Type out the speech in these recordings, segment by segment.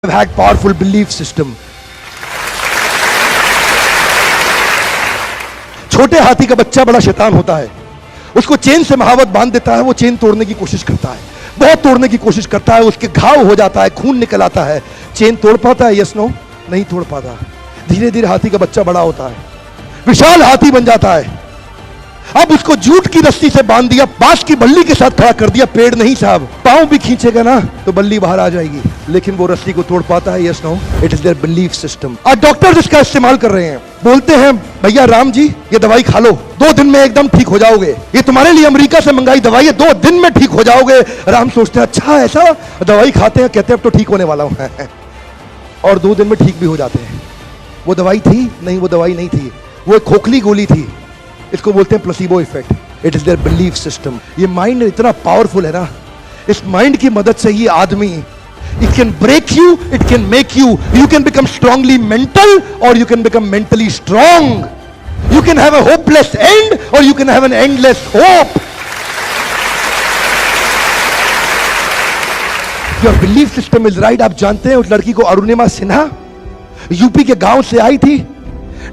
have had powerful belief system. छोटे हाथी का बच्चा बड़ा शैतान होता है, उसको चेन से महावत बांध देता है, वो चेन तोड़ने की कोशिश करता है, बहुत तोड़ने की कोशिश करता है, उसके घाव हो जाता है, खून निकल आता है। चेन तोड़ पाता है? Yes no? नहीं तोड़ पाता। धीरे धीरे हाथी का बच्चा बड़ा होता है, विशाल हाथी बन जाता है। अब उसको जूट की रस्सी से बांध दिया, बांस की बल्ली के साथ खड़ा कर दिया। पेड़ नहीं साहब, पांव भी खींचेगा ना तो बल्ली बाहर आ जाएगी, लेकिन वो रस्सी को तोड़ पाता है? Yes no? It is their belief system. आज डॉक्टर इसका इस्तेमाल कर रहे हैं, बोलते हैं भैया राम जी ये दवाई खा लो, 2 दिन में एकदम ठीक हो जाओगे, ये तुम्हारे लिए अमेरिका से मंगाई दवाई है, 2 दिन में ठीक हो जाओगे। राम सोचते हैं अच्छा ऐसा, दवाई खाते हैं, कहते हैं अब तो ठीक होने वाला हूं और 2 दिन में ठीक भी हो जाते हैं। वो दवाई थी? नहीं, वो दवाई नहीं थी, वो एक खोखली गोली थी। इसको बोलते हैं placebo effect. It is their belief system. ये माइंड इतना पावरफुल है ना, इस माइंड की मदद से ही आदमी, it can break you, it can make you, you can become strongly mental और you can become mentally strong. You can have a hopeless end और you can have an endless hope. Your belief system is right. आप जानते हैं उस लड़की को, Arunima Sinha, UP के गांव से आई थी,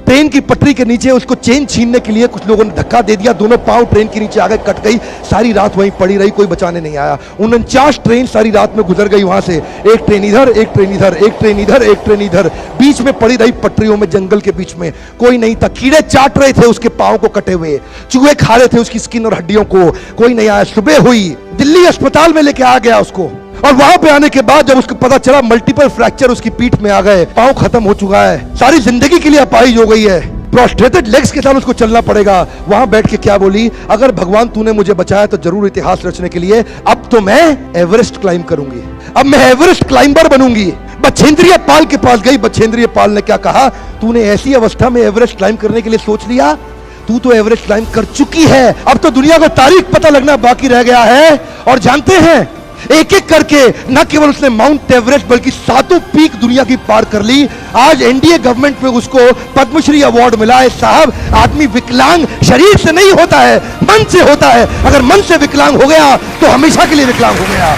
ट्रेन की पटरी के नीचे उसको चेन छीनने के लिए कुछ लोगों ने धक्का दे दिया, दोनों पांव ट्रेन के नीचे आ गए, कट गई, सारी रात वहीं पड़ी रही, कोई बचाने नहीं आया। 49 ट्रेन सारी रात में गुजर गई वहां से, एक ट्रेन इधर, एक ट्रेन इधर, एक ट्रेन इधर, एक ट्रेन इधर, बीच में पड़ी रही पटरियों में, जंगल के बीच में। कोई नहीं था, कीड़े चाट रहे थे उसके पांव को कटे हुए, चूहे खा रहे थे उसकी स्किन और हड्डियों को, कोई नहीं आया। सुबह हुई, दिल्ली अस्पताल में लेके आ गया उसको, और वहां पे आने के बाद जब उसको पता चला मल्टीपल फ्रैक्चर उसकी पीठ में आ गए, पांव खत्म हो चुका है, सारी जिंदगी के लिए अपाहिज हो गई है, प्रोस्ट्रेटेड लेग्स के साथ उसको चलना पड़ेगा। वहां बैठ के क्या बोली? अगर भगवान तूने मुझे बचाया तो जरूर इतिहास रचने के लिए अब तो मैं एवरेस्ट क्लाइम करूंगी, अब मैं एवरेस्ट क्लाइंबर बनूंगी। बछेंद्रिय पाल के पास गई, बछेंद्रिय पाल ने क्या कहा? तूने ऐसी अवस्था में एवरेस्ट क्लाइम करने के लिए सोच लिया? तू तो एवरेस्ट क्लाइम कर चुकी है, अब तो दुनिया को तारीख पता लगना बाकी रह गया है। और जानते हैं, एक एक करके न केवल उसने माउंट एवरेस्ट बल्कि 7 पीक दुनिया की पार कर ली। आज एनडीए गवर्नमेंट में उसको पद्मश्री अवार्ड मिला है। साहब, आदमी विकलांग शरीर से नहीं होता है, मन से होता है। अगर मन से विकलांग हो गया तो हमेशा के लिए विकलांग हो गया।